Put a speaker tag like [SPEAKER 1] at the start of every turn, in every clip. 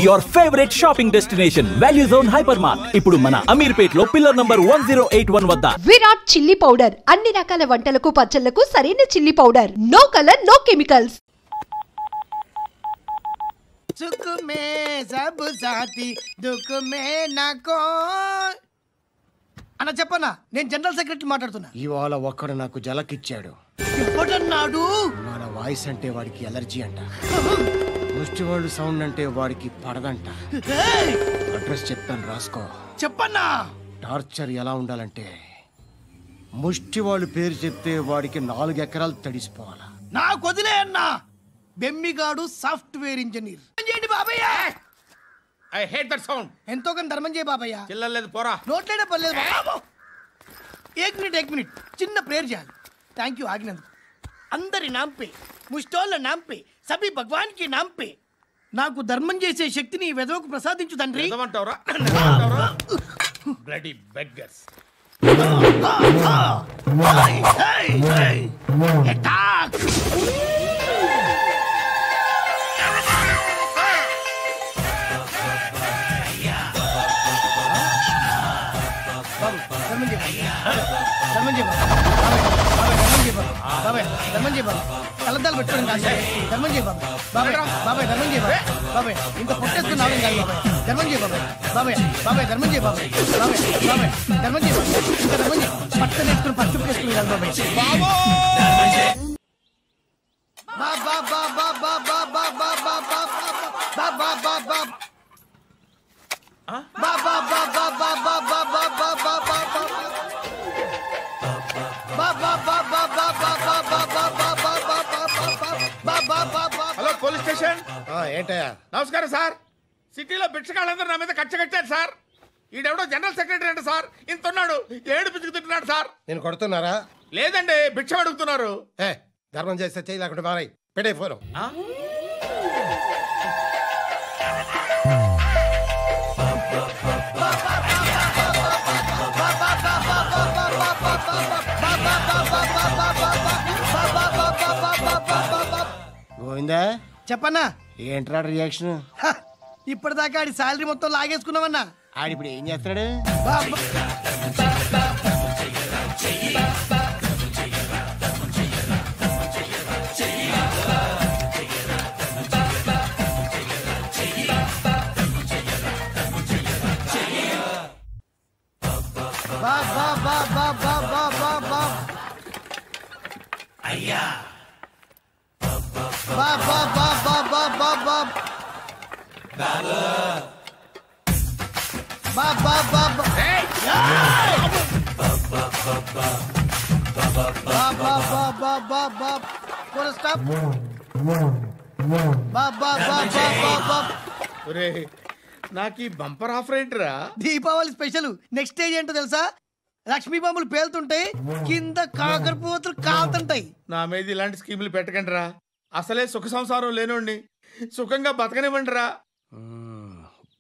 [SPEAKER 1] your favorite shopping destination, Value Zone Hypermart. ఇప్పుడు మన అమీర్పేట్ లో పిల్లర్ నంబర్ 1081 వద్ద.
[SPEAKER 2] విరాట్ చిల్లీ పౌడర్ అన్ని రకాల వంటలకు పచ్చళ్లకు సరైన chilli powder. No colour no chemicals.
[SPEAKER 3] सुख में सब साथी दुख में नाको అన్న చెప్పన్నా నేను జనరల్ సెక్రటరీ మాట్లాడుతున్నా.
[SPEAKER 4] ఇవాళ ఒక్కడు నాకు జలకిచ్చాడు.
[SPEAKER 3] ఎప్పుడన్నాడు?
[SPEAKER 4] మన వాయిస్ అంటే వాడికి ఎలర్జీ అంట. ముష్టి వాళ్ళు సౌండ్ అంటే వాడికి పడదంట. అడ్రస్ చెప్తాను రాసుకో.
[SPEAKER 3] చెప్పన్నా.
[SPEAKER 4] టార్చర్ ఎలా ఉండాలంటే ముష్టి వాళ్ళు పేరు చెప్తే వాడికి 4 ఎకరాలు తడిసిపోవాలా.
[SPEAKER 3] నాకు వదిలే అన్నా. బెమ్మిగాడు సాఫ్ట్వేర్ ఇంజనీర్. చేయండి బాబయ్య.
[SPEAKER 5] I hate that sound.
[SPEAKER 3] ఎంతో కొంత ధర్మం చేయ బాబయ్య.
[SPEAKER 5] చిల్లలేదు పోరా.
[SPEAKER 3] నోట్లేడే పర్లేదు బాబు. एक मिनट చిన్న ప్రేయర్ చేయాలి. థ్యాంక్ యూ ఆగినందుకు. అందరి నామ్ పే ముష్టోళ్ళ నామ్ పే సభీ భగవాన్ కి నామ్ పే నాకు ధర్మం చేసే శక్తిని ఈ వెదవకు ప్రసాదించు తండ్రి.
[SPEAKER 5] ఏమంటావురా? Bloody beggars.
[SPEAKER 3] కలద్దాలు పెట్టుకోండి ధర్మం చేయ బాబాయ్. బాబాయ్ ధర్మం చేయ బాబాయ్. ఇంత పొట్టేసుకుని రావడం కాదు బాబాయ్. ధర్మం చేయ బాబాయ్. ధర్మం చేయ బాబాయ్. ధర్మం చేయ ఇంకా ధర్మం చేయ. పట్టణ వేసుకుని పట్టు వేసుకుని కాదు బాబాయ్.
[SPEAKER 5] Hello police station.
[SPEAKER 4] ఏంటయ్యా?
[SPEAKER 5] నమస్కారం సార్. సిటీలో బిచ్చగాళ్ళందరూ నా మీద కచ్చ కట్టారు సార్. ఈడెవడో జనరల్ సెక్రటరీ అంట సార్. ఇంత ఉన్నాడు ఏడు పిచ్చుకు తింటున్నాడు సార్.
[SPEAKER 4] నేను కొడుతున్నారా?
[SPEAKER 5] లేదండి భిక్ష అడుగుతున్నారు.
[SPEAKER 4] ధర్మం చేస్తే చేయి లేకుండా మారాయి. పెట్టే ఫోను. గోవిందా
[SPEAKER 3] చెప్పన్నా.
[SPEAKER 4] ఏంట్రా రియాక్షన్?
[SPEAKER 3] ఇప్పటిదాకా ఆడి శాలరీ మొత్తం లాగేసుకున్నావన్నా.
[SPEAKER 4] ఆడిప్పుడు ఏం చేస్తాడు?
[SPEAKER 3] అయ్యా
[SPEAKER 5] నాకు ఈ బంపర్ ఆఫర్ ఏంట్రా?
[SPEAKER 3] దీపావళి స్పెషల్. నెక్స్ట్ స్టేజ్ ఏంటో తెలుసా? లక్ష్మీ బాంబులు పేలుతుంటాయి, కింద కాకరపువ్వులు కాలుతుంటాయి.
[SPEAKER 5] నా మీద ఇలాంటి స్కీములు పెట్టకండి రా. అసలే సుఖ సంసారం లేనోండి. సుఖంగా బతకనివ్వండి రా.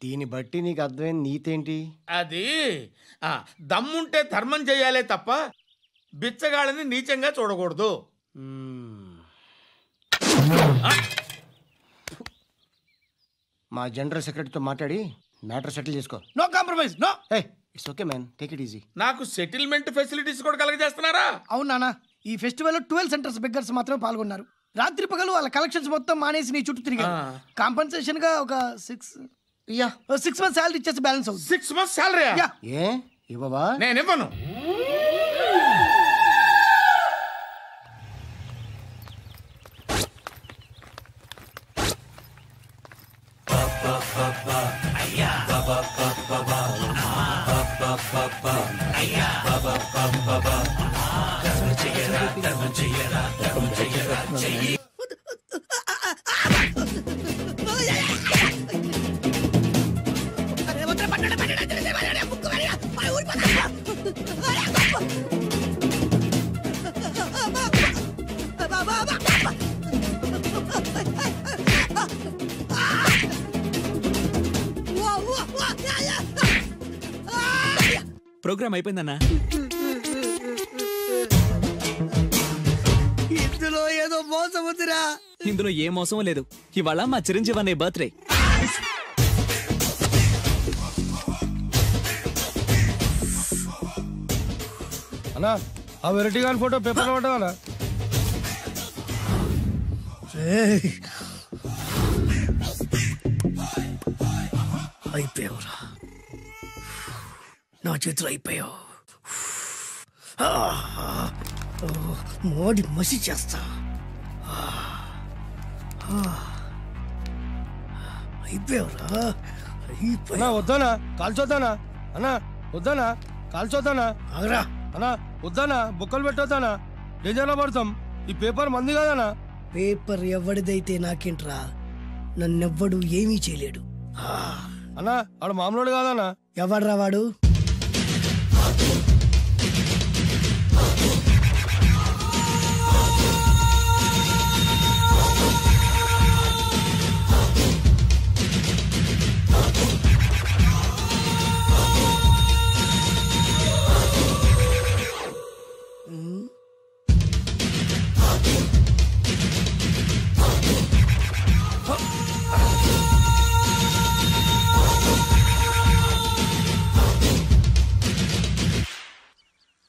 [SPEAKER 4] దీన్ని బట్టి నీకు అర్థమైన నీతేంటి?
[SPEAKER 5] అది దమ్ముంటే ధర్మం చెయ్యాలే తప్ప బిచ్చగాళ్ళని నీచంగా చూడకూడదు.
[SPEAKER 4] మా జనరల్ సెక్రటరీతో మాట్లాడి మ్యాటర్ సెటిల్ చేసుకో.
[SPEAKER 3] No compromise. No.
[SPEAKER 4] It's okay man, take it easy.
[SPEAKER 5] నాకు సెటిల్మెంట్ ఫెసిలిటీస్ కూడా కలగజేస్తున్నారా?
[SPEAKER 3] అవును నాన్న. ఈ ఫెస్టివల్ 12 సెంటర్స్ బెగ్గర్స్ మాత్రమే పాల్గొన్నారు. రాత్రి పగలు వాళ్ళ కలెక్షన్స్ మొత్తం మానేసి నీ చుట్టూ తిరిగారు. కాంపన్సేషన్ గా ఒక 6 మంత్స్ సాలరీ ఇచ్చేసి బ్యాలెన్స్ అవుతుంది.
[SPEAKER 5] 6 months సాలరీ?
[SPEAKER 4] ఏ ఇవ్వవా?
[SPEAKER 5] నేను ఇవ్వను.
[SPEAKER 6] ప్రోగ్రామ్ అయిపోయిందన్నా.
[SPEAKER 3] ఇందులో ఏదో మోసం ఉందిరా.
[SPEAKER 6] ఇందులో ఏ మోసం లేదు. ఇవాళ మా చిరంజీవి అనే బర్త్డే. అన్నా ఆ వెరైటీ గాని ఫోటో పేపర్ పట్టదా
[SPEAKER 3] అయిపోయావురా, నా చేతులు అయిపోయావు. మోడి మసి చేస్తా. అయిపోయావురా,
[SPEAKER 6] అన్నా వద్దానా కాల్చొద్దానా అన్నా వద్దానా కాల్చొద్దానా
[SPEAKER 3] ఆగరా.
[SPEAKER 6] అన్నా వద్దానా బుక్కలు పెట్టొద్దానా డేంజర్లో పడతాం. ఈ పేపర్ మంది కాదనా.
[SPEAKER 3] పేపర్ ఎవడిదైతే నాకేంట్రా, నన్నెవ్వడు ఏమీ చేయలేడు.
[SPEAKER 6] అన్నా ఆడు మామూలు కాదనా.
[SPEAKER 3] ఎవడ్రా వాడు?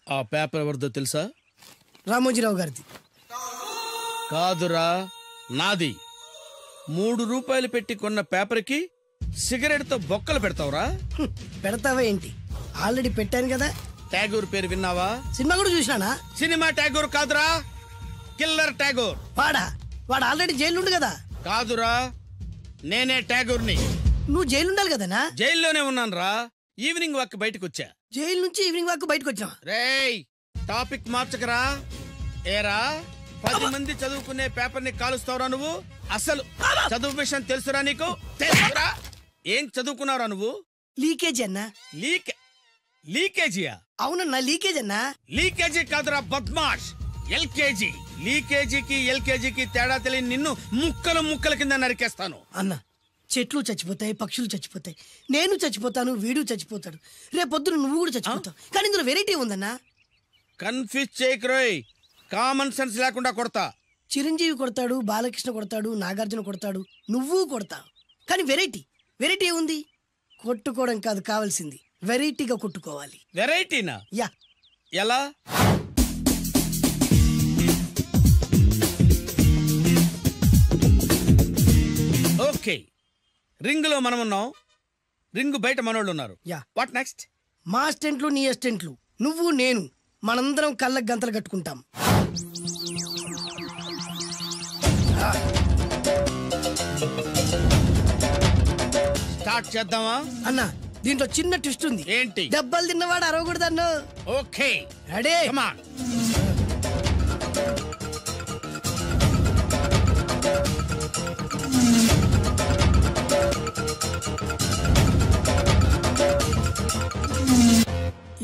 [SPEAKER 5] ఆ పేపర్ ఎవరిదో తెలుసా?
[SPEAKER 3] రామోజీరావు గారిది.
[SPEAKER 5] కాదురా, నాది. 3 రూపాయలు పెట్టి కొన్న పేపర్కి సిగరెట్ తో బొక్కలు పెడతావురా?
[SPEAKER 3] పెడతావా ఏంటి? ఆల్రెడీ పెట్టాను కదా.
[SPEAKER 5] ట్యాగూర్ పేరు విన్నావా?
[SPEAKER 3] సినిమా కూడా చూసినానా?
[SPEAKER 5] సినిమా ట్యాగూర్ కాదురా, కిల్లర్ ట్యాగూర్.
[SPEAKER 3] వాడు ఆల్రెడీ జైలు కదా.
[SPEAKER 5] కాదురా, నేనే ట్యాగూర్ని.
[SPEAKER 3] నువ్వు జైలు ఉండాలి కదనా?
[SPEAKER 5] జైల్లోనే ఉన్నాను రా. ఈవినింగ్ వాక్ బయటకు వచ్చా.
[SPEAKER 3] జైలు నుంచి ఈవినింగ్ వాక్ బయటకు వచ్చా.
[SPEAKER 5] రేయ్, టాపిక్ మార్చకరా. ఏరా, 10 మంది చదువుకునే పేపర్ ని కాలుస్తావురా నువ్వు? అసలు చదువు విషయం తెలుసురా నీకు? తెలుసురా? ఏం చదువుకున్నావురా నువ్వు?
[SPEAKER 3] లీకేజీ అన్నా.
[SPEAKER 5] లీకేజీయా?
[SPEAKER 3] అవునన్నా, లీకేజ్ అన్నా.
[SPEAKER 5] లీకేజీ కాదురా బద్మాష్, ఎల్కేజీ. లీకేజీకి ఎల్కేజీకి తేడా తెలియని నిన్ను ముక్కలు ముక్కల కింద నరికేస్తాను.
[SPEAKER 3] అన్నా, చెట్లు చచ్చిపోతాయి, పక్షులు చచ్చిపోతాయి, నేను చచ్చిపోతాను, వీడు చచ్చిపోతాడు, రేపొద్దున నువ్వు కూడా చచ్చిపోతావు. కానీ ఇందులో వెరైటీ ఉందన్నా.
[SPEAKER 5] కన్ఫ్యూజ్ చేయకురోయ్, కామన్ సెన్స్ లేకుండా కొడతా.
[SPEAKER 3] చిరంజీవి కొడతాడు, బాలకృష్ణ కొడతాడు, నాగార్జున కొడతాడు, నువ్వు కొడతావు. కానీ వెరైటీ ఉంది. కొట్టుకోవడం కాదు కావాల్సింది, వెరైటీగా కొట్టుకోవాలి.
[SPEAKER 5] వెరైటీనా?
[SPEAKER 3] యా.
[SPEAKER 5] ఎలా? ఓకే, రింగ్ లో మనం ఉన్నాం, రింగ్ బయట మనోళ్ళు ఉన్నారు.
[SPEAKER 3] యా.
[SPEAKER 5] What next?
[SPEAKER 3] మా అసిస్టెంట్లు, నీ అసిస్టెంట్లు, నువ్వు నేను, మనందరం కళ్ళకు గంతలు కట్టుకుంటాం.
[SPEAKER 5] స్టార్ట్ చేద్దామా?
[SPEAKER 3] అన్నా, దీంట్లో చిన్న ట్విస్ట్ ఉంది.
[SPEAKER 5] ఏంటి?
[SPEAKER 3] దెబ్బలు తిన్నవాడు అరవకూడదన్ను.
[SPEAKER 5] Okay,
[SPEAKER 3] ready?
[SPEAKER 5] Come on.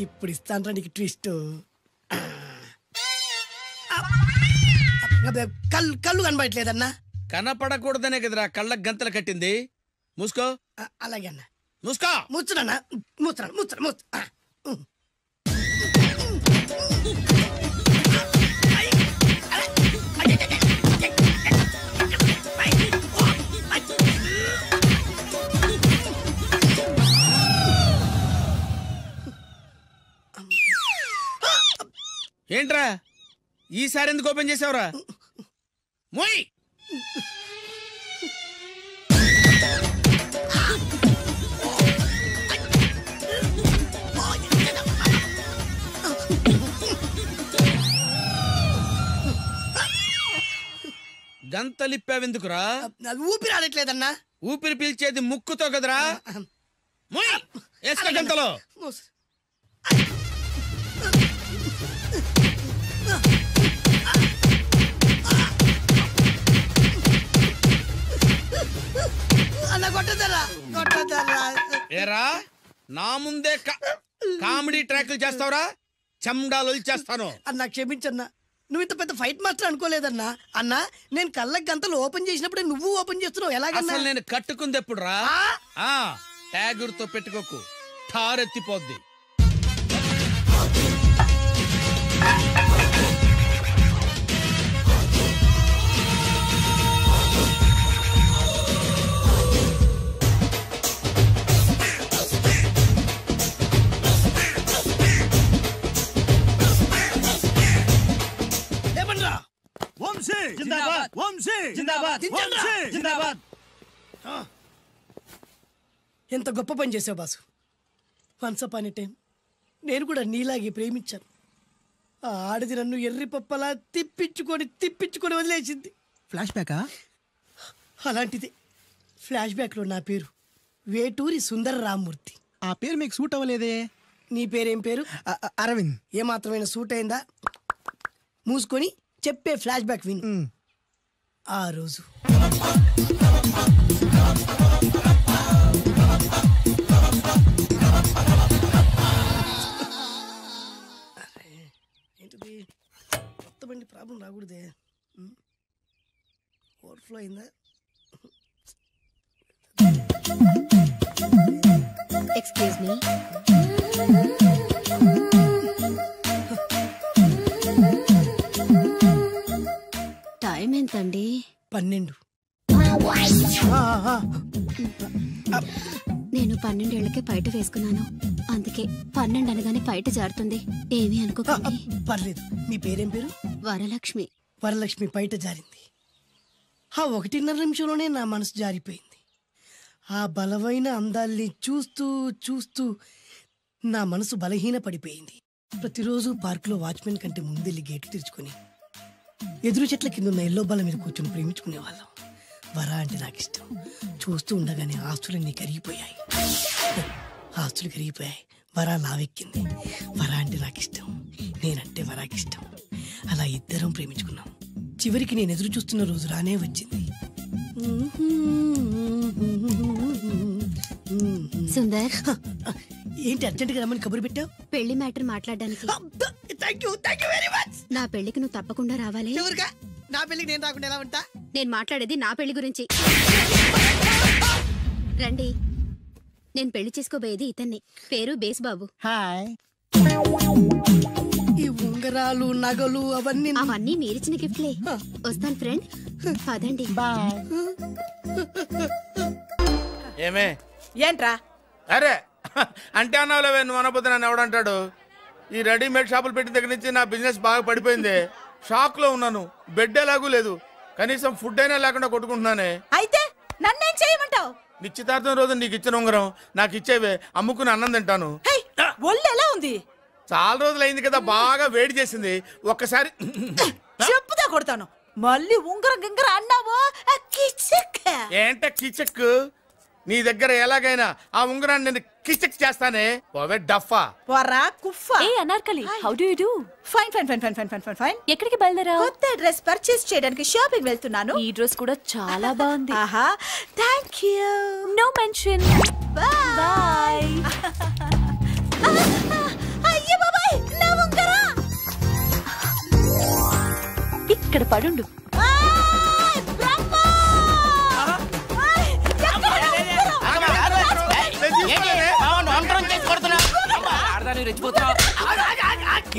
[SPEAKER 3] ఇప్పుడు ఇస్తాను నీకు ట్విస్ట్. కళ్ళు కనబడట్లేదన్నా.
[SPEAKER 5] కనపడకూడదనే కదరా కళ్ళకు గంతలు కట్టింది. మూసుకో.
[SPEAKER 3] అలాగే అన్న.
[SPEAKER 5] మూసుకో.
[SPEAKER 3] ముచ్చునన్నా, ముచ్చున.
[SPEAKER 5] ఏంట్రా ఈసారి ఎందుకు ఓపెన్ చేసావురా? మోయ్. గంతలిప్పావెందుకురా?
[SPEAKER 3] ఊపిరి ఆడట్లేదన్నా.
[SPEAKER 5] ఊపిరి పీల్చేది ముక్కుతో కదరా. మోయ్, వేసుకో గంతలో. ఏరా, నా ముందే కామెడీ ట్రాక్లు చేస్తావురా? చెమ్డాలు చేస్తాను.
[SPEAKER 3] అన్నా క్షమించన్నా, నువ్వు ఇంత పెద్ద ఫైట్ మాస్టర్ అనుకోలేదన్నా. అన్నా, నేను కళ్ళకి గంతలు ఓపెన్ చేసినప్పుడే నువ్వు ఓపెన్ చేస్తున్నావు. ఎలాగన్నా?
[SPEAKER 5] నేను కట్టుకుంది ఎప్పుడు రా? ట్యాగూర్ తో పెట్టుకోకు, ఠారెత్తిపోద్ది.
[SPEAKER 3] ఎంత గొప్ప పని చేసావు boss. Once upon a time నేను కూడా నీలాగే ప్రేమించాను. ఆ ఆడది నన్ను ఎర్రి పప్పలా తిప్పించుకొని వదిలేసింది.
[SPEAKER 7] ఫ్లాష్ బ్యాకా?
[SPEAKER 3] అలాంటిది. ఫ్లాష్ బ్యాక్లో నా పేరు వేటూరి సుందర రామ్మూర్తి.
[SPEAKER 7] ఆ పేరు మీకు సూట్ అవ్వలేదే.
[SPEAKER 3] నీ పేరేం పేరు?
[SPEAKER 7] అరవింద్.
[SPEAKER 3] ఏమాత్రమైన సూట్ అయిందా? మూసుకొని చెప్పే ఫ్లాష్ బ్యాక్ విను. ఆ రోజు ఏంటిది? కొత్త బండి ప్రాబ్లం రాకూడదే. ఓవర్ఫ్లో అయిందా?
[SPEAKER 8] Excuse me. టైం ఎంతండి?
[SPEAKER 3] 12.
[SPEAKER 8] నేను 12 ఏళ్లకే పైట వేసుకున్నాను. అందుకే 12 అనగానే పైట జారుతుంది. ఏమీ అనుకోకండి.
[SPEAKER 3] పర్లేదు. మీ పేరేం పేరు?
[SPEAKER 8] వరలక్ష్మి.
[SPEAKER 3] వరలక్ష్మి పైట జారింది. ఆ 1.5 నిమిషంలోనే నా మనసు జారిపోయింది. ఆ బలమైన అందాల్ని చూస్తూ చూస్తూ నా మనసు బలహీన పడిపోయింది. ప్రతిరోజు పార్కులో వాచ్మెన్ కంటే ముందెళ్ళి గేటు తెరుచుకొని ఎదురు చెట్ల కింద ఉన్న ఎల్లో బాల మీద కూర్చొని ప్రేమించుకునేవాళ్ళం. వరా అంటే నాకు ఇష్టం. చూస్తూ ఉండగానే ఆస్తులన్నీ కరిగిపోయాయి. వరా లావెక్కింది. వరా అంటే నాకు ఇష్టం, నేనంటే వరాకి ఇష్టం. అలా ఇద్దరం ప్రేమించుకున్నాం. చివరికి నేను ఎదురు చూస్తున్న రోజు రానే వచ్చింది.
[SPEAKER 8] సుందర్,
[SPEAKER 3] ఏంటి అర్జెంట్గా రమ్మని కబురు పెట్టావు?
[SPEAKER 8] పెళ్లి మ్యాటర్ మాట్లాడడానికి.
[SPEAKER 3] Thank you very much.
[SPEAKER 8] నా పెళ్లికి నువ్వు తప్పకుండా రావాలి.
[SPEAKER 3] ఎవరుగా? నా పెళ్లికి నేను రాకుండా ఎలా ఉంటా?
[SPEAKER 8] నేను మాట్లాడేది నా పెళ్లి గురించి. రండి. నేను పెళ్లి చేసుకోబోయేది ఇతన్ని. పేరు బేస్బాబు.
[SPEAKER 7] హాయ్.
[SPEAKER 3] ఈ ఉంగరాలు నగలు
[SPEAKER 8] అవన్నీ మీరిచ్చిన గిఫ్ట్లే. వస్తాను ఫ్రెండ్. పదండి.
[SPEAKER 7] బాయ్.
[SPEAKER 5] ఏమే
[SPEAKER 9] ఏంట్రా?
[SPEAKER 5] అరే అంటే అన్నావులేవే, నువ్వు అనబోతే నన్ను ఎవడంటాడు? ఈ రెడీమేడ్ షాపులు పెట్టిన దగ్గర నుంచి నా బిజినెస్ బాగా పడిపోయింది. షాక్ లో ఉన్నాను. బెడ్ ఎలాగూ లేదు, కనీసం ఫుడ్ అయినా లేకుండా కొట్టుకుంటున్నానే.
[SPEAKER 9] అయితే నన్నేం చేయమంటావు?
[SPEAKER 5] నిశ్చితార్థం రోజు నీకు ఇచ్చిన ఉంగరం నాకు ఇచ్చేవే, అమ్ముకుని అన్నం తింటాను.
[SPEAKER 9] ఒళ్ళు ఎలా ఉంది?
[SPEAKER 5] చాలా రోజులు అయింది కదా, బాగా వేడి చేసింది. ఒక్కసారి
[SPEAKER 9] చెప్పుదా కొడతాను. మళ్ళీ ఉంగరం గింగర అన్నావో
[SPEAKER 5] ఏంట కిచెక్? నీ దగ్గర ఎలాగైనా ఆ ఉంగరాన్ని నేను కిచెక్ చేస్తానే. పోవే డఫా.
[SPEAKER 9] వరా కుఫా.
[SPEAKER 10] ఏ Anarkali, how do you do?
[SPEAKER 9] Fine fine fine fine fine fine fine.
[SPEAKER 10] ఎక్కడికి బయలుదేరావు?
[SPEAKER 9] కొత్త డ్రెస్ పర్చేస్ చేయడానికి షాపింగ్ వెళ్తున్నాను.
[SPEAKER 10] ఈ డ్రెస్ కూడా చాలా బాగుంది.
[SPEAKER 9] ఆహా, థాంక్యూ.
[SPEAKER 10] No mention.
[SPEAKER 9] బై. అయ్యో బాబాయ్, నా ఉంగరా
[SPEAKER 10] ఇక్కడ పడుండు.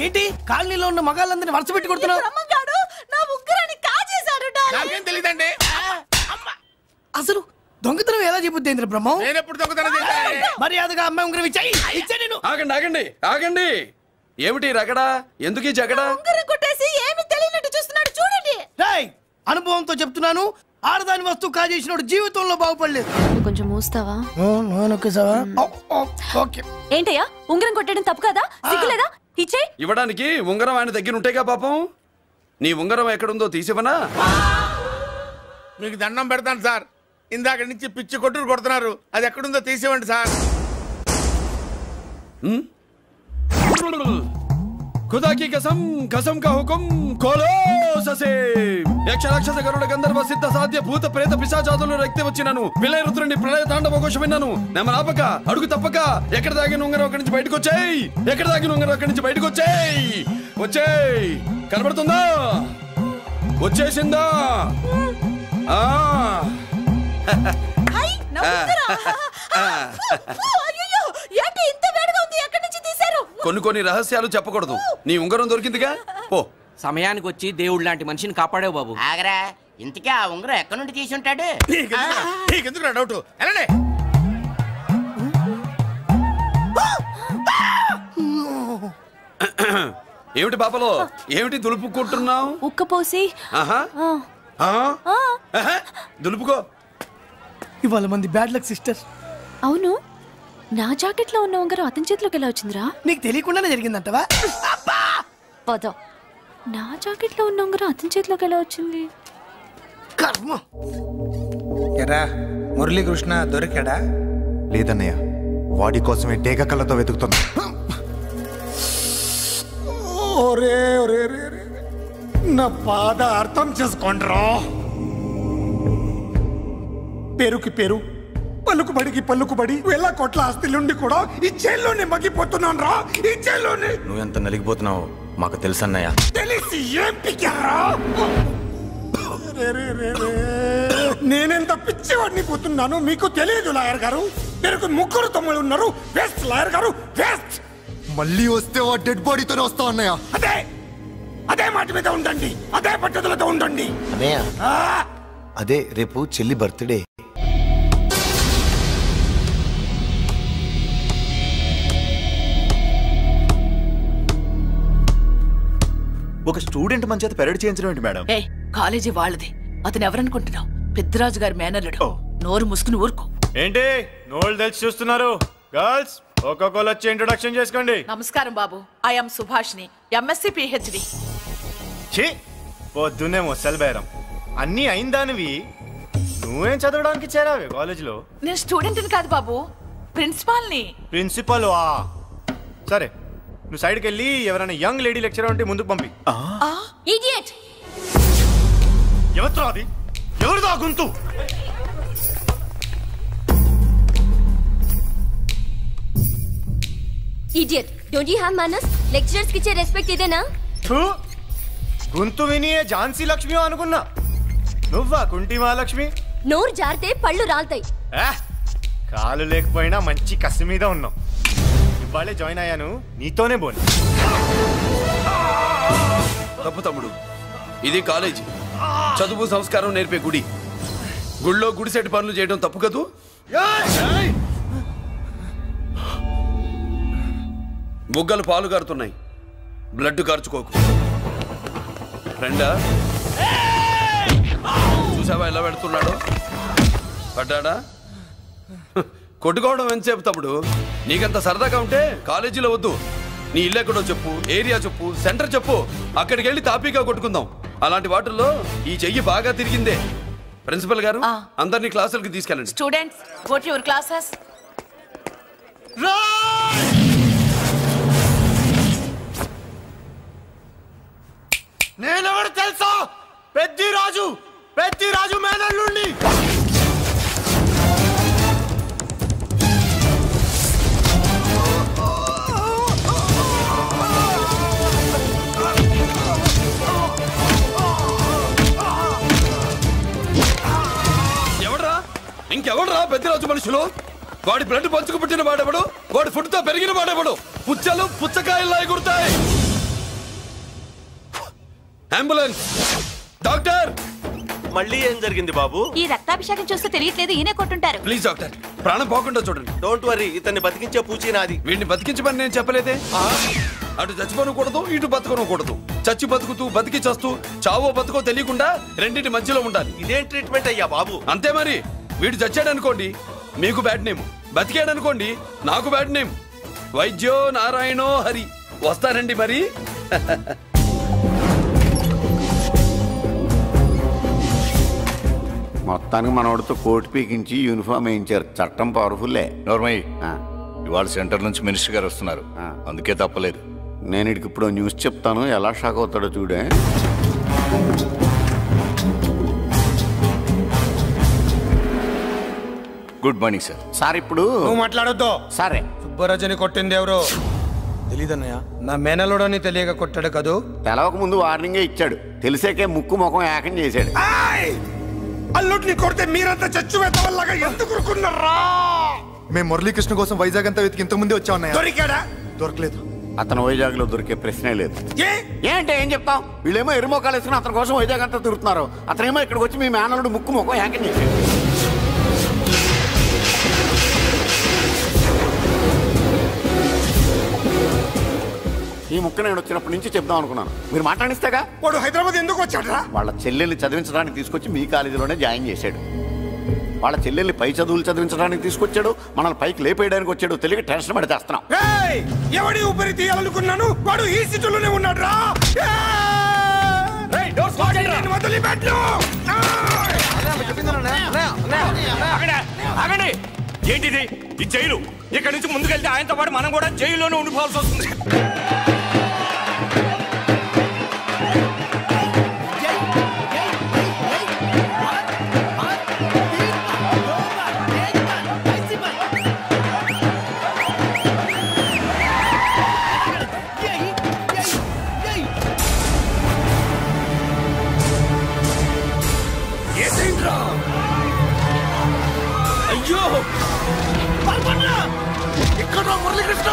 [SPEAKER 3] ఏంటి కాలనీలో ఉన్న మగాళ్ళందరినీ వరుస పెట్టి కొడుతున్నావు?
[SPEAKER 9] నా ఉంగరాన్ని కాజేశాడు.
[SPEAKER 5] నాకేం తెలియదండి.
[SPEAKER 3] అసలు దొంగతనం ఎలా చెబుద్ది బ్రహ్మం?
[SPEAKER 5] నేను ఎప్పుడు దొంగతనం చేశాను?
[SPEAKER 3] మర్యాదగా అమ్మాయి ఉంగరం ఇచ్చాయి. నేను
[SPEAKER 11] ఆగండి. ఏమిటి రగడా? ఎందుకు జగడా?
[SPEAKER 9] ఉంగరం కొట్టేసి ఏమి తెలియనట్టు చూస్తున్నాడు చూడండి.
[SPEAKER 3] రేయ్, అనుభవంతో చెప్తున్నాను, ఆడదాని వస్తువు కాజేసినోడు జీవితంలో బాగుపడలేదు.
[SPEAKER 10] కొంచెం మూస్తావా? ఏంటయ్యా, ఉంగరం కొట్టడం తప్పు కదా? సిగ్గులేదా? ఇచ్చే.
[SPEAKER 11] ఇవ్వడానికి ఉంగరం ఆయన దగ్గర ఉంటేగా పాపం. నీ ఉంగరం ఎక్కడుందో తీసివనా?
[SPEAKER 5] మీకు దండం పెడతాను సార్, ఇందాక నుంచి పిచ్చి కొట్టుడు కొడుతున్నారు. అది ఎక్కడుందో తీసివ్వండి సార్.
[SPEAKER 11] खुदा की कसम, कसम का हुकुम, खोलो ससे. యక్ష రాక్షస గరుడ గంధర్వ సిద్ధ సాధ్య భూత ప్రేత పిశాచాదులను రక్తి వచ్చినాను. విలయ రుద్రుని ప్రళయ తాండవ ఘోష విన్నాను. నెమరాపక అడుగు తప్పక ఎక్కడ దాగిన ఉంగరం అక్కడి నుంచి బయటకు వచ్చేయ్. ఎక్కడ దాగిన ఉంగరం అక్కడి నుంచి బయటకు వచ్చేయ్. కనబడుతుందా? వచ్చేసిందా? కొన్ని రహస్యాలు చెప్పకూడదు. నీ ఉంగరం దొరికిందిగా, పో.
[SPEAKER 12] సమయానికి వచ్చి దేవుడు లాంటి మనిషిని కాపాడావు బాబు.
[SPEAKER 13] ఆగరా, ఇంతకీ ఆ ఉంగరం ఎక్కడి నుండి తీసి ఉంటాడు?
[SPEAKER 5] నీకెందుకు డౌట్? ఎలానే
[SPEAKER 11] ఏమిటి పాపలో, ఏమిటి దులుపుకుంటున్నావు?
[SPEAKER 10] ఉక్కపోసి
[SPEAKER 11] దులుపుకో.
[SPEAKER 3] ఇవాళ మంది బ్యాడ్ లక్ సిస్టర్.
[SPEAKER 10] అవును, నా జాకెట్ లో ఉన్న ఉంగరం అతని చేతిలోకి ఎలా వచ్చిందిరా?
[SPEAKER 3] నీకు తెలియకుండానే జరిగిందంటవా?
[SPEAKER 10] పద. నా జాకెట్ లో ఉన్న ఉంగరం అతని చేతిలోకి ఎలా వచ్చింది?
[SPEAKER 3] కర్మ.
[SPEAKER 7] ఎరా మురళీకృష్ణ దొరికాడా?
[SPEAKER 14] లేదన్నయ్య, వాడి కోసమే డేగ కళ్ళతో వెతుకుతున్నా.
[SPEAKER 15] నా బాధ అర్థం చేసుకోండిరా. పేరుకి పేరు, పలుకుబడికి పలుకుబడి వేల కోట్ల ఆస్తిలుండి కూడా ఈ జైల్లోనే మగ్గిపోతున్నాను రా. ఈ జైల్లోనే.
[SPEAKER 14] నువ్వెంత నలిగిపోతున్నావు మాకు తెలుసన్నయ్య.
[SPEAKER 15] తెలిసి ఏం పిక్కారా? నేనెంత పిచ్చివాడిని పోతున్నాను మీకు తెలియదు లాయర్ గారు. పేరుకు 3 తమ్ముళ్ళు ఉన్నారు. వేస్ట్ లాయర్ గారు, వేస్ట్.
[SPEAKER 14] మళ్ళీ వస్తే ఆ డెడ్ బాడీతోనే వస్తావు అన్నయ్య.
[SPEAKER 15] అదే మాట మీద ఉండండి, అదే పట్టుదలతో ఉండండి
[SPEAKER 14] అన్నయ్య. అదే రేపు చెల్లి బర్త్డే. ఒక స్టూడెంట్ మన చేత పెరడ్ చేయించడం ఏంటి మేడం?
[SPEAKER 9] కాలేజీ వాళ్ళది. అతను ఎవరనుకుంటున్నావు? పెద్దరాజు గారి మేనల్లుడు. నోరు ముసుకుని ఊరుకో.
[SPEAKER 16] ఏంటి నోళ్ళు తెలిసి చూస్తున్నారు? గర్ల్స్ ఒక్కొక్కరు వచ్చి ఇంట్రొడక్షన్ చేసుకోండి.
[SPEAKER 9] నమస్కారం బాబు, ఐఎమ్ సుభాష్ని, ఎంఎస్సి పిహెచ్డి.
[SPEAKER 16] ఛీ, పొద్దున్నే ముసలి బేరం. అన్నీ అయిందానివి నువ్వేం చదవడానికి చేరావే కాలేజీలో?
[SPEAKER 9] నేను స్టూడెంట్ని కాదు బాబు, ప్రిన్సిపాల్ని.
[SPEAKER 16] ప్రిన్సిపల్ వా? సరే, నువ్వు సైడ్కి వెళ్ళి ఎవరైనా యంగ్ లేడీ లెక్చరర్ ఉంటే ముందుకు పంపి.
[SPEAKER 10] ఇడియట్!
[SPEAKER 16] ఎవరితో అది? ఎవరిదో ఆ గొంతు?
[SPEAKER 17] Idiot! Don't you have manners? Lecturers కి ఇచ్చే రెస్పెక్ట్ ఇదేనా?
[SPEAKER 16] గొంతు విని ఝాన్సీ లక్ష్మి అనుకున్నా. నువ్వా కుంటి మహాలక్ష్మి?
[SPEAKER 17] నోరు జారితే పళ్ళు రాల్తాయి.
[SPEAKER 16] కాలు లేకపోయినా మంచి కసి మీద ఉన్నావు. ఇవాళే జాయిన్ అయ్యాను, నీతోనే బోని.
[SPEAKER 11] తప్పు తమ్ముడు, ఇది కాలేజీ, చదువు సంస్కారం నేర్పే గుడి. గుళ్ళో గుడిసెట్ పనులు చేయడం తప్పు కదూ? బుగ్గలు పాలు కారుతున్నాయి, బ్లడ్ కార్చుకోకు. ఫ్రెండా, చూసావా ఎలా పెడుతున్నాడు? పడ్డాడా? కొట్టుకోవడం ఎంతసేపు తమ్ముడు? నీకంత సరదాగా ఉంటే కాలేజీలో వద్దు. నీ ఇల్లు ఎక్కడో చెప్పు, ఏరియా చెప్పు, సెంటర్ చెప్పు, అక్కడికి వెళ్ళి తాపీగా కొట్టుకుందాం. అలాంటి వాటిల్లో ఈ చెయ్యి బాగా తిరిగిందే. ప్రిన్సిపల్ గారు, అందరినీ క్లాసులకి తీసుకెళ్ళండి.
[SPEAKER 9] Students, go to your classes.
[SPEAKER 16] నేనెవరు తెలుసా? పెద్దిరాజు, పెద్దిరాజు మేనల్లుండి.
[SPEAKER 11] ఇంకెవడరా పెద్దరాజు మనుషులు? వాడి బ్లడ్ పంచుకు పుట్టిన వాడెవడు? వాడి ఫుడ్తో పెరిగిన వాడెవడు? పుచ్చలు పుచ్చకాయల్లా ఎగురుతాయి. అంబులెన్స్! డాక్టర్!
[SPEAKER 18] మళ్ళీ ఏం జరిగింది బాబు?
[SPEAKER 10] ఈ రక్తాభిషేకం చూస్తే తెలియట్లేదు, ఈయనే కొట్టుంటారు.
[SPEAKER 11] ప్లీజ్ డాక్టర్, ప్రాణం పోకుండా చూడండి.
[SPEAKER 18] డోంట్ వరీ, ఇతన్ని బతికించే పూచి నాది.
[SPEAKER 11] వీడిని బతికించమని నేను చెప్పలేదే. అటు చచ్చిపోనకూడదు, ఇటు బతకనకూడదు. చచ్చి బతుకుతూ బతికి చస్తూ చావో బతుకో తెలియకుండా రెండింటి మధ్యలో ఉండాలి.
[SPEAKER 18] ఇదేం ట్రీట్మెంట్ అయ్యా బాబు?
[SPEAKER 11] అంతే మరి. వీడు చచ్చాడనుకోండి మీకు బ్యాడ్ నేమ్, బతికాడనుకోండి నాకు బ్యాడ్ నేమ్. వైద్యో నారాయణో హరి. వస్తానండి మరి.
[SPEAKER 19] మొత్తానికి మనోడితో కోట్ పీకించి యూనిఫామ్ వేయించారు. చట్టం పవర్ఫుల్లే.
[SPEAKER 14] నోర్మయ్య, ఇవాళ సెంటర్ నుంచి మినిస్టర్ గారు వస్తున్నారు, అందుకే తప్పలేదు.
[SPEAKER 19] నేను ఇడికి ఇప్పుడు న్యూస్ చెప్తాను, ఎలా షాక్ అవుతాడో చూడే.
[SPEAKER 14] Good morning sir.
[SPEAKER 19] సార్ ఇప్పుడు
[SPEAKER 3] నువ్వు మాట్లాడొద్దు.
[SPEAKER 19] సరే.
[SPEAKER 3] సుబ్బరాజుని కొట్టింది ఎవరు? తెలీదన్నయ్య. నా మేనలోడని తెలియక కొట్టాడు కదూ?
[SPEAKER 19] తెలవక ముందు వార్నింగే ఇచ్చాడు, తెలిసాకే ముక్కు ముఖం ఏకం చేశాడు.
[SPEAKER 15] అల్లుడిని కొడితే మీరంతా చచ్చు వెతవల్లాగా ఎందుకు ఊరుకున్నారా?
[SPEAKER 14] మేము మురళీకృష్ణ కోసం వైజాగ్ అంతా వెతికి ఇంతకు ముందే వచ్చా ఉన్నాయా?
[SPEAKER 15] దొరికాడా?
[SPEAKER 14] దొరకలేదు.
[SPEAKER 19] అతను వైజాగ్ లో దొరికే ప్రశ్నే లేదు. ఏంటే ఏం చెప్తాం? వీళ్ళేమో ఎరుమోకాలు వేసుకుని అతని కోసం వైజాగ్ అంతా తిరుగుతున్నారు. అతనేమో ఇక్కడికి వచ్చి మీ మేనలుడు ముక్కు ముఖం ఏకం చేశాడు. ఈ ముక్క నేను వచ్చినప్పటి నుంచి చెప్దాం అనుకున్నాను. మీరు మాట్లాడిస్తేగా.
[SPEAKER 15] వాడు హైదరాబాద్ ఎందుకు వచ్చాడరా?
[SPEAKER 19] వాళ్ళ చెల్లెల్ని చదివించడానికి తీసుకొచ్చి మీ కాలేజీలోనే జాయిన్ చేశాడు. వాళ్ళ చెల్లెల్ని పై చదువులు చదివించడానికి తీసుకొచ్చాడు, మనల్ని పైకి లేపేయడానికి వచ్చాడు. తెలియక టెన్షన్ పడి చేస్తున్నాం.
[SPEAKER 15] ఎవడి ఊపిరి తీయాలనుకున్నాను వాడు ఈ సీటులోనే ఉన్నాడు రా.
[SPEAKER 20] ఏంటిది ఈ జైలు? ఇక్కడ నుంచి ముందుకెళ్తే ఆయనతో పాటు మనం కూడా జైల్లోనే ఉండిపోవాల్సి వస్తుంది.
[SPEAKER 11] అయ్యో ఇక్కడ మురళీకృష్ణ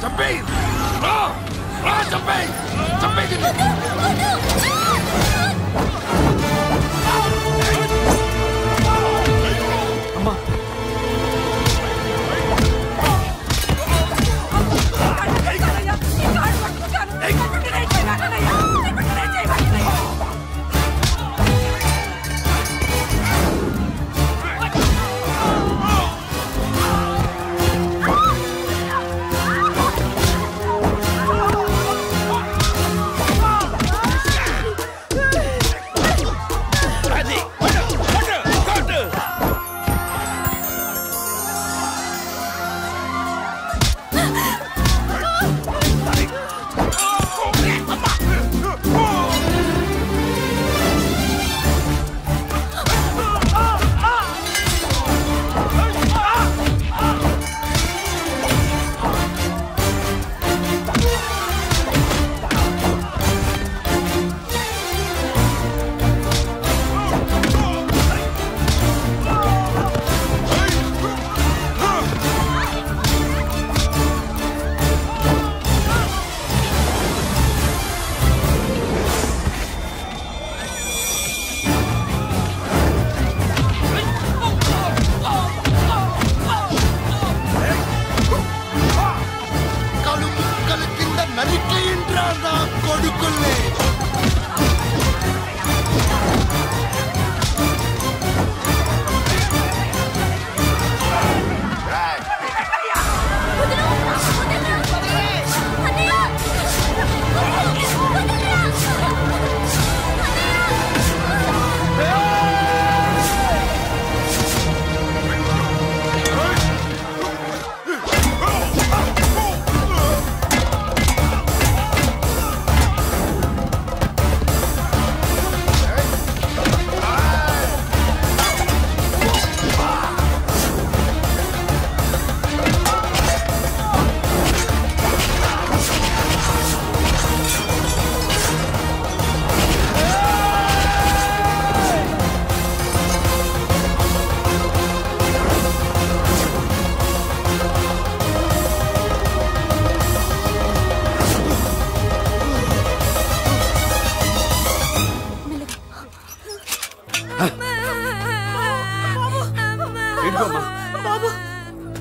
[SPEAKER 15] చంపే చంపే చంపే
[SPEAKER 11] అమ్మా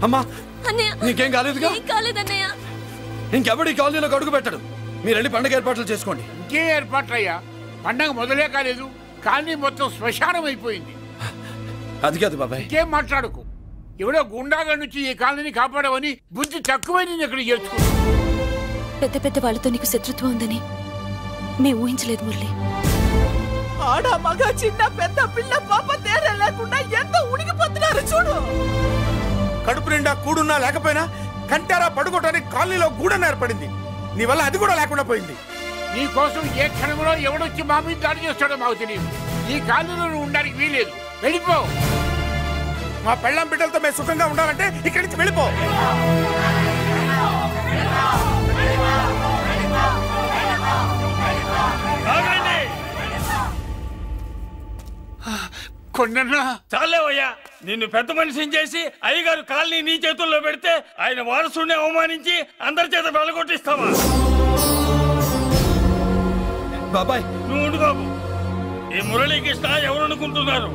[SPEAKER 11] అమ్మా నీకేం కాలేదుగా? ఇంకెవడి కాలనీలో అడుగు పెట్టడు. మీరు వెళ్ళి పండుగ ఏర్పాట్లు చేసుకోండి.
[SPEAKER 21] ఇంకే ఏర్పాట్లయ్యా? పండగ మొదలే కాలేదు, కాలనీ మొత్తం శ్మశానం అయిపోయింది.
[SPEAKER 11] అది కాదు బాబాయ్.
[SPEAKER 21] ఇంకేం మాట్లాడుకు. ఎవడో గుండాగా నుంచి ఈ కాలనీని కాపాడవని బుద్ధి తక్కువై నేను ఇక్కడ చేర్చుకో.
[SPEAKER 10] పెద్ద పెద్ద వాళ్ళతో నీకు శత్రుత్వం ఉందని మేము ఊహించలేదు మురళి.
[SPEAKER 9] ఆడ మగ చిన్న పెద్ద పిల్ల పాప తేడా లేకుండా ఎంత ఉడికిపోతున్నారు చూడు.
[SPEAKER 5] కడుపు నిండా కూడున్నా లేకపోయినా కంటారా పడుకోవటానికి కాలనీలో గూడెం ఏర్పడింది. నీ వల్ల అది కూడా లేకుండా పోయింది.
[SPEAKER 21] నీ కోసం ఏ క్షణంలో ఎవడొచ్చి మా మీద దాడి చేస్తాడో మాకు తెలియదు. ఈ కాలనీలో నువ్వు ఉండడానికి వీలేదు. వెళ్ళిపో.
[SPEAKER 5] మా పెళ్ళాం బిడ్డలతో మేము సుఖంగా ఉండాలంటే ఇక్కడి నుంచి వెళ్ళిపో.
[SPEAKER 20] చాలేవయ్యా, నిన్ను పెద్ద మనిషిని చేసి అయ్యగారు కాలనీ నీ చేతుల్లో పెడితే ఆయన వారసుని అవమానించి అందరి చేత వెళ్ళగొట్టిస్తావా?
[SPEAKER 11] బాబాయ్
[SPEAKER 20] నువ్వు ఉండు బాబు. ఈ మురళీకృష్ణ ఎవరనుకుంటున్నారు?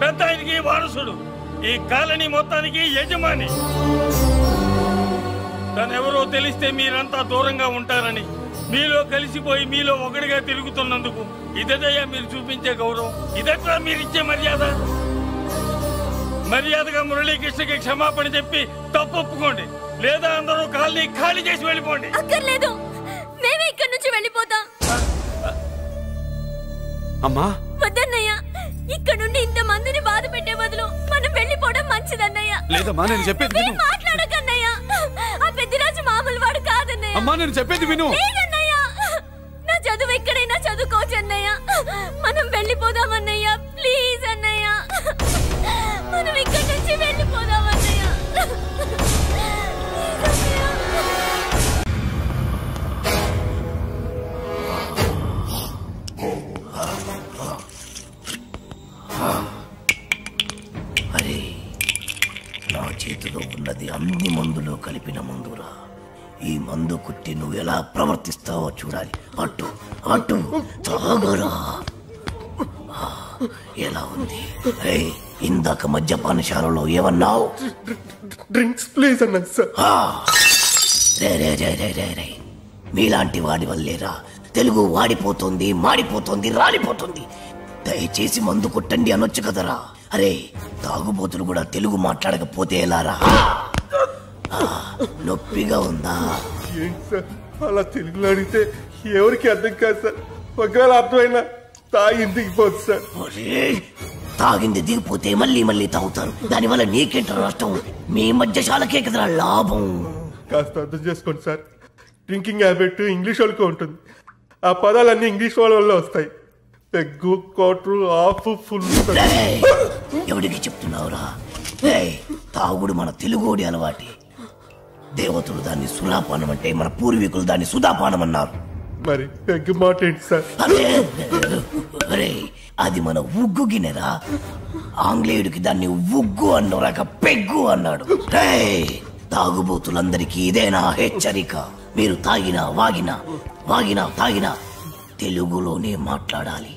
[SPEAKER 20] పెద్ద ఆయనకి వారసుడు. ఈ కాలనీ మొత్తానికి యజమాని. తనెవరో తెలిస్తే మీరంతా దూరంగా ఉంటారని, మీలో కలిసిపోయి మీలో ఒకటిగా తిరుగుతున్నందుకు ఇదయ్యా మీరు చూపించే గౌరవం, ఇదట్లా మీరిచ్చే మర్యాద. మర్యాదగా మురళీకృష్ణకి క్షమాపణ చెప్పి తప్పు ఒప్పుకోండి, లేదా అందరూ కాలనీ ఖాళీ చేసి వెళ్ళిపోండి.
[SPEAKER 17] అక్కర్లేదు, మేమే ఇక్కడి నుంచి వెళ్ళిపోతాం.
[SPEAKER 11] అమ్మా
[SPEAKER 17] వద్దన్నయ్య, ఇక్కడ నుండి ఇంత మందిని బాధ పెట్టే బదులు మనం వెళ్ళిపోవడం మంచిదన్నయ్య.
[SPEAKER 11] లేదమ్మా, నేను చెప్పేది విను.
[SPEAKER 17] మాట్లాడకన్నయ్య, ఆ పెద్దిరాజు మామూలు వాడు కాదన్నయ్య.
[SPEAKER 11] అమ్మా నేను చెప్పేది విను.
[SPEAKER 17] లేదన్నయ్య, నా చదువు ఎక్కడైనా చదువుకోవచ్చు అన్నయ్య. మనం వెళ్ళిపోదామన్నయ్య, ప్లీజ్ అన్నయ్య. మనం ఇక్కడి నుంచి వెళ్ళిపోదామన్నయ్య.
[SPEAKER 1] అరే, నా చేతిలో ఉన్నది అన్ని మందులో కలిపిన మందురా. ఈ మందు కుట్టి నువ్వు ఎలా ప్రవర్తిస్తావో చూడాలి. అటు అటు తాగరా. ఎలా ఉంది? ఇందాక మద్యపానశాలలో ఏమన్నావు?
[SPEAKER 15] డ్రింక్స్ ప్లీజ్ అన్నా సార్.
[SPEAKER 1] రే రే రే రే రే రే, మీలాంటి వాడి వల్లేరా తెలుగు వాడిపోతుంది, మాడిపోతుంది, రాలిపోతుంది. దయచేసి మందు కొట్టండి అనొచ్చు కదరా. అరే, తాగుబోతులు కూడా తెలుగు మాట్లాడకపోతే ఎలారా? నొప్పిగా ఉందా?
[SPEAKER 15] ఏంటి సార్ అలా తెలుగులో అడిగితే ఎవరికి అర్థం కాదు సార్. ఒకవేళ అర్థమైనా తాగింది దిగిపోదు సార్.
[SPEAKER 1] తాగింది దిగిపోతే మళ్ళీ మళ్ళీ తాగుతారు. దానివల్ల నీకేంట నష్టం? మీ మధ్యశాలకే కదరా లాభం.
[SPEAKER 15] కాస్త అర్థం చేసుకోండి సార్. డ్రింకింగ్ హ్యాబిట్ ఇంగ్లీష్ వాళ్ళకి ఉంటుంది. ఆ పదాలన్నీ ఇంగ్లీష్ వాళ్ళ వల్ల వస్తాయి. Peg, quarter, half, full.
[SPEAKER 1] ఎవరికి చెప్తున్నావురా? తాగుడు మన తెలుగోడి అలవాటి. దేవతలు దాన్ని సురాపానం అంటే, మన పూర్వీకులు దాన్ని సుధాపానం అన్నారు.
[SPEAKER 15] మరి పెగ్గు మాట ఏంటి సార్?
[SPEAKER 1] అరే, అది మన ఉగ్గు గిన్నెరా. ఆంగ్లేయుడికి దాన్ని ఉగ్గు అన్నరాక పెగ్గు అన్నాడు. తాగుబోతులందరికీ ఇదేనా హెచ్చరిక? మీరు తాగినా తాగినా తెలుగులోనే మాట్లాడాలి.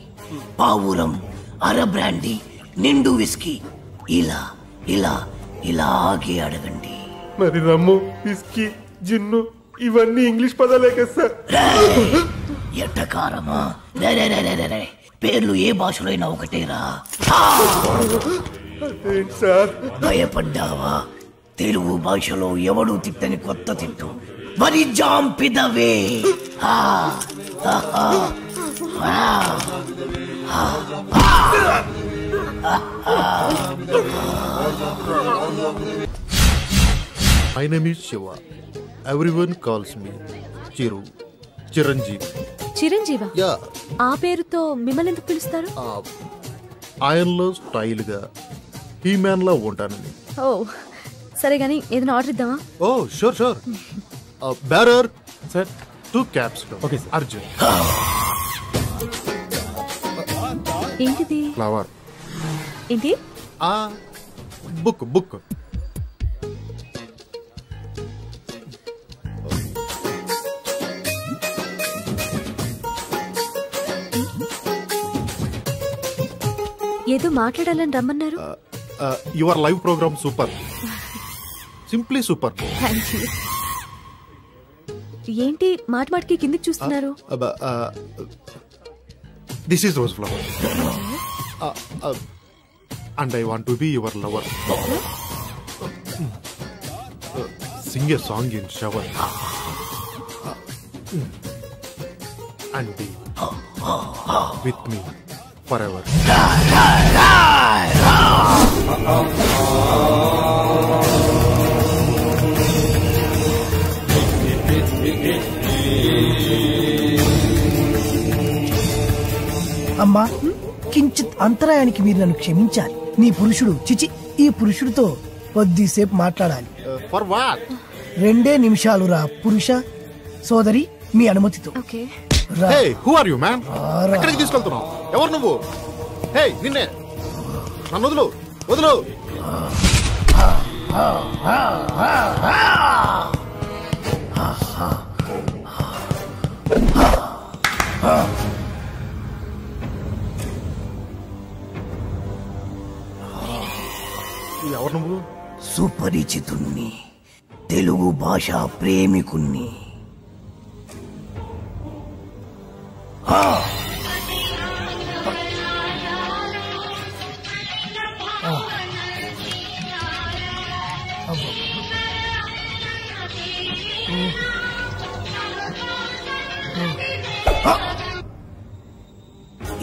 [SPEAKER 1] పావురం, అర బ్రాండీ, నిండు విస్కీ ఇలా ఇలా ఇలాగే అడగండి.
[SPEAKER 15] మరి రమ్ము, విస్కీ, జిన్ను ఇవన్నీ ఇంగ్లీష్ పదాలే కదా సార్.
[SPEAKER 1] ఎట్టకారమా? పేర్లు ఏ భాషలో అయినా ఒకటేరా.
[SPEAKER 15] సార్
[SPEAKER 1] భయపడ్డావా? తెలుగు భాషలో ఎవడు తిట్టని కొత్త తిట్టు వరి జాంపిదవే.
[SPEAKER 22] My name is Shiva. Everyone calls me Chiru. Chiranjeevi.
[SPEAKER 10] చిరంజీవా?
[SPEAKER 22] యా.
[SPEAKER 10] ఆ పేరుతో మిమ్మల్ని ఎందుకు పిలుస్తారు?
[SPEAKER 22] ఆయనలో స్టైల్ గా హీ మ్యాన్ లా ఉంటానని.
[SPEAKER 10] ఓ సరే గానీ ఏదైనా ఆర్డర్ ఇద్దామా?
[SPEAKER 22] Oh sure sure. Bearer sir 2 caps. Okay sir. Arjun.
[SPEAKER 10] ఏంటిది?
[SPEAKER 22] ఫ్లవర్.
[SPEAKER 10] ఏంటి?
[SPEAKER 22] బుక్.
[SPEAKER 10] ఏదో మాట్లాడాలని రమ్మన్నారు.
[SPEAKER 22] Your live programme super, simply super.
[SPEAKER 10] ఏంటి మాటికి కిందకి చూస్తున్నారు?
[SPEAKER 22] This is rose flower and I want to be your lover. Sing a song in shower and be with me forever.
[SPEAKER 3] అమ్మా, కించిత్ అంతరాయానికి మీరు నన్ను క్షమించాలి. నీ పురుషుడు చిచి ఈ పురుషుడితో కొద్దిసేపు మాట్లాడాలి.
[SPEAKER 22] For what?
[SPEAKER 3] 2 నిమిషాలు రా పురుష సోదరి, మీ అనుమతితో.
[SPEAKER 22] Hey, who are you, man? ఎక్కడికి తీసుకెళ్తున్నావు? ఎవరు నువ్వు? హే, నిన్నే. నన్ను వదులు. ఎవరు నువ్వు?
[SPEAKER 1] సుపరిచితుణ్ణి, తెలుగు భాష ప్రేమికుణ్ణి.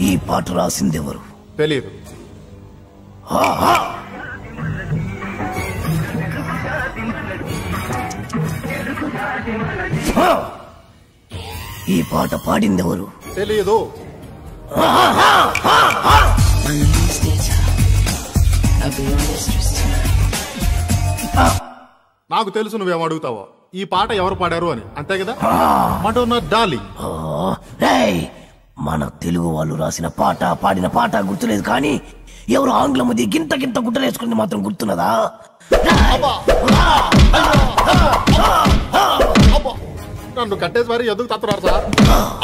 [SPEAKER 1] ఈ పాట రాసిందెవరు?
[SPEAKER 22] తెలియదు.
[SPEAKER 1] ఈ పాట పాడిందెవరు?
[SPEAKER 22] తెలియదు. నాకు తెలుసు నువ్వేం అడుగుతావో. ఈ పాట ఎవరు పాడారు అని, అంతే కదా? Madonna darling.
[SPEAKER 1] మన తెలుగు వాళ్ళు రాసిన పాట పాడిన పాట గుర్తులేదు, కానీ ఎవరు ఆంగ్లముది గింత గింత గుట్టలేసుకుంది మాత్రం గుర్తున్నదా?
[SPEAKER 22] నన్ను కట్టేసి మరి ఎందుకు తత్తున్నారు సార్?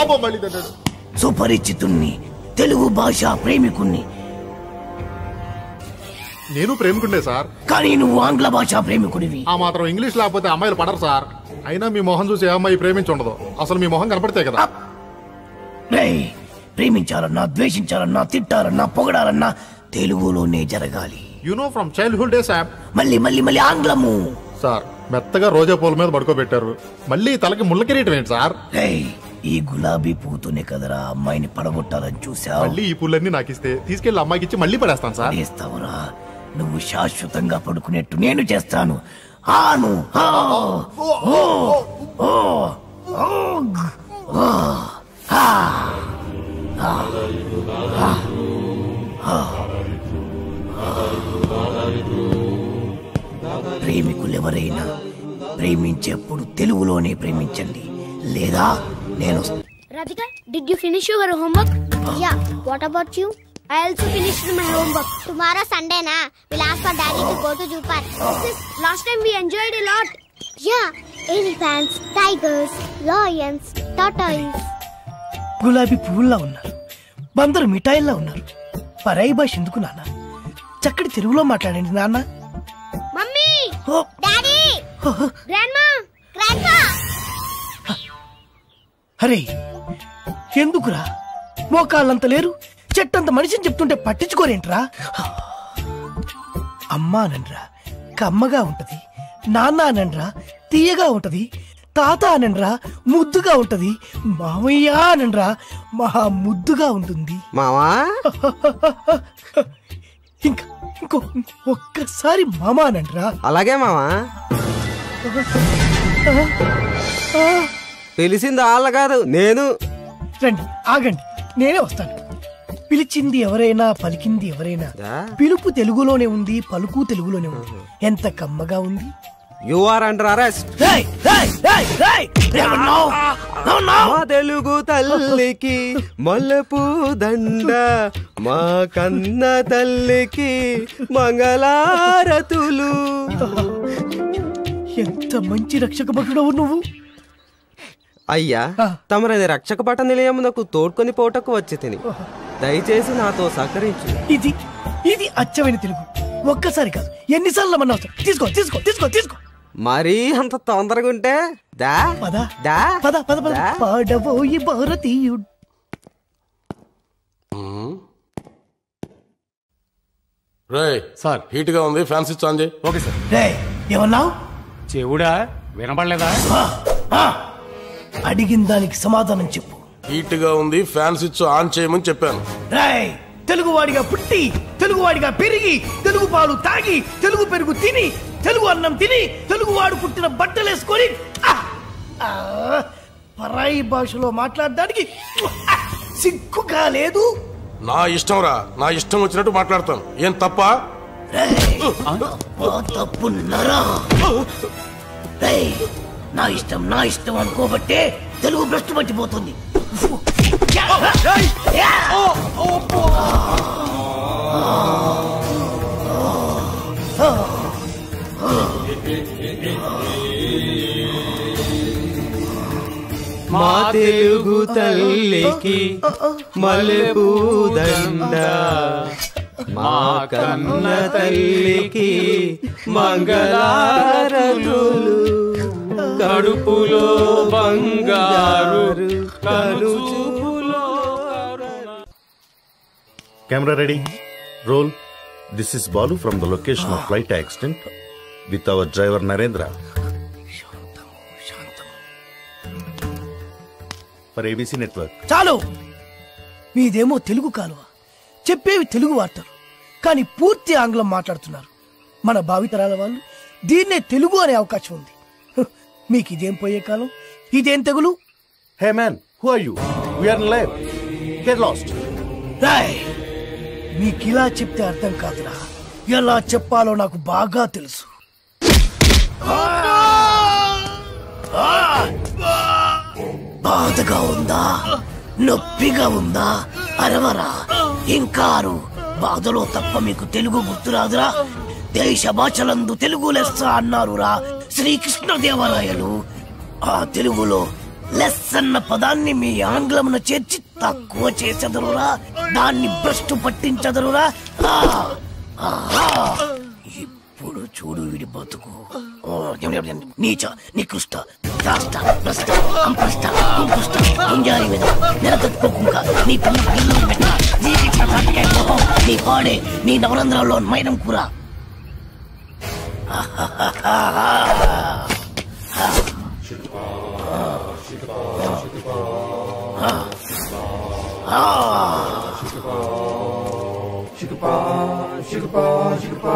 [SPEAKER 22] అబ్బో మళ్ళీ
[SPEAKER 1] సుపరిచితుణ్ణి, తెలుగు భాష ప్రేమికుణ్ణి.
[SPEAKER 22] నేను ప్రేమికుండే సార్,
[SPEAKER 1] కానీ నువ్వు ఆంగ్ల భాష ప్రేమికుడివి.
[SPEAKER 22] ఆ మాత్రం ఇంగ్లీష్ లేకపోతే అమ్మాయిలు పడరు సార్. అయినా మీ మొహం చూసి ఏ అమ్మాయి ప్రేమించుండదు. అసలు మీ మొహం కనపడితే కదా.
[SPEAKER 1] ప్రేమించాలన్నా, ద్వేషించాలన్నా, తిట్టాలన్నా, పొగడాలన్నా తెలుగులోనే జరగాలి.
[SPEAKER 22] You know from childhood days.
[SPEAKER 1] మళ్ళీ మళ్ళీ మళ్ళీ ఆంగ్లము
[SPEAKER 22] సార్. మెత్తగా రోజా పూల మీద పడుకోబెట్టారు, మళ్ళీ తలకి ముళ్ళ కిరీటం ఏంటి సార్?
[SPEAKER 1] ఈ గులాబీ పూతోనే కదరా అమ్మాయిని పడగొట్టాలని చూసా.
[SPEAKER 22] మళ్ళీ ఈ పూలన్నీ నాకు ఇస్తే తీసుకెళ్లి అమ్మాయికి ఇచ్చి మళ్ళీ పడేస్తాను సార్.
[SPEAKER 1] చేస్తావురా? నువ్వు శాశ్వతంగా పడుకునేట్టు నేను చేస్తాను. ఆను ప్రేమికులెవరైనా ప్రేమించేప్పుడు తెలుగులోనే ప్రేమించండి, లేదా నేను.
[SPEAKER 2] Radhika, did you finish your homework? Yeah. What about you? I also finished my homework. Tomorrow Sunday na, we'll ask for Daddy to go to zoo park. Last time we enjoyed a lot. Yeah, elephants, tigers, lions, tortoise.
[SPEAKER 3] గులాబీ పువ్వుల్లా ఉన్నారు, బందరు మిఠాయిల్లా ఉన్నారు. పరాయి భాష ఎందుకు నాన్న? చక్కటి తెలుగులో మాట్లాడండి నాన్న.
[SPEAKER 2] Mummy, daddy, grandma, grandpa.
[SPEAKER 3] అరే ఎందుకురా? మోకాళ్ళంత లేరు, చెట్టంత మనిషిని చెప్తుంటే పట్టించుకోరేంట్రా? అమ్మా అనండ్రా కమ్మగా ఉంటది, నాన్న అనండ్రా తీయగా ఉంటది, తాత అనండ్రా ముద్దుగా ఉంటది, మామయ్య అనండ్రా మహా ముద్దుగా ఉంటుంది.
[SPEAKER 4] మావా
[SPEAKER 3] ఇంకో ఒక్కసారి మామా అనండ్రా.
[SPEAKER 4] అలాగే మావా. పిలిచింది వాళ్ళ కాదు, నేను.
[SPEAKER 3] రండి, ఆగండి, నేనే వస్తాను. పిలిచింది ఎవరైనా, పలికింది ఎవరైనా, పిలుపు తెలుగులోనే ఉంది, పలుకు తెలుగులోనే ఉంది. ఎంత కమ్మగా ఉంది.
[SPEAKER 4] You are under arrest. మా తెలుగు తల్లికి మల్లెపూ దండ, మా కన్న తల్లికి మంగళారతులు.
[SPEAKER 3] ఎంత మంచి రక్షక భటుడవు నువ్వు.
[SPEAKER 4] అయ్యా, తమరది రక్షక భట నిలయమునకు తోడ్కొని పోటకు వచ్చి తిని దయచేసి నాతో సహకరించు.
[SPEAKER 3] ఇది అచ్చమైన తెలుగు. ఒక్కసారి కాదు, ఎన్నిసార్లు మన అవసరం. తీసుకో తీసుకో తీసుకో తీసుకో.
[SPEAKER 4] మరీ అంత తొందరగా ఉంటే దా
[SPEAKER 3] పద
[SPEAKER 4] దా
[SPEAKER 3] పద పద పద. పాడబోయి భారతీయుడు.
[SPEAKER 23] రే సార్, హీట్ గా ఉంది, ఫ్యాన్ స్విచ్ ఆన్ చేయి.
[SPEAKER 3] Okay sir. రే ఏమన్నావు?
[SPEAKER 23] చెవుడా వినపడలేదా?
[SPEAKER 3] అడిగిన దానికి సమాధానం చెప్పు.
[SPEAKER 23] హీట్ గా ఉంది, ఫ్యాన్ స్విచ్ ఆన్ చేయమని చెప్పాను.
[SPEAKER 3] రాయ్, తెలుగువాడిగా పుట్టి, తెలుగువాడిగా పెరిగి, తెలుగు పాలు తాగి, తెలుగు పెరుగు తిని, తెలుగు అన్నం తిని, తెలుగువాడు పుట్టిన బట్టలేసుకొని పరాయి భాషలో మాట్లాడడానికి సిగ్గుగా లేదు.
[SPEAKER 23] నా ఇష్టం రా, నా ఇష్టం వచ్చినట్టు మాట్లాడతాను. ఏం తప్ప?
[SPEAKER 1] తప్పున్నారా? నా ఇష్టం అనుకోబట్టే తెలుగు భ్రష్టు పట్టిపోతుంది.
[SPEAKER 4] మా తెలుగు తల్లికి మల్లెపూ దండ, మా కన్న తల్లికి మంగళారతులు, కడుపులో బంగారు కలుచుపులో.
[SPEAKER 6] Camera ready. Roll. This is Balu from the location of flight accident with our driver Narendra. For ABC Network.
[SPEAKER 3] చాలు, మీదేమో తెలుగు కాలువ, చెప్పేవి తెలుగు వార్తలు, కానీ పూర్తి ఆంగ్లం మాట్లాడుతున్నారు. మన భావితరాల వాళ్ళు దీన్నే తెలుగు అనే అవకాశం ఉంది. మీకు ఇదేం పోయే కాలం, ఇదేం తెగులు?
[SPEAKER 6] Hey man, who are you? We are in live. Get lost.
[SPEAKER 3] Roy, మీకిలా చెప్తే అర్థం కాదురా, ఎలా చెప్పాలో నాకు బాగా తెలుసు.
[SPEAKER 1] బాధగా ఉందా, నొప్పిగా ఉందా? అరవరా, ఇంకారు. బాధలో తప్ప మీకు తెలుగు గుర్తురాదురా? దేశ భాషలందు తెలుగు లెస్స అన్నారురా శ్రీకృష్ణదేవరాయలు. ఆ తెలుగులో లెస్ అన్న పదాన్ని మీ ఆంగ్లమున చేర్చి తక్కువ చేసెదరురా, దాన్ని భ్రష్టు పట్టించదరురా. ఇప్పుడు చూడు వీడి బతుకు. నీచ, నికృష్ట, రాష్ట్ర, భ్రష్ట, కంపృష్ట, కుంకృష్ట, గుంజారి మీద నెలతొక్కుకుంక నీ పిల్ల పిల్లలు పెట్ట, నీ పాడే, నీ నవరంధ్రాల్లో మైనం కూర.
[SPEAKER 8] Shikapa,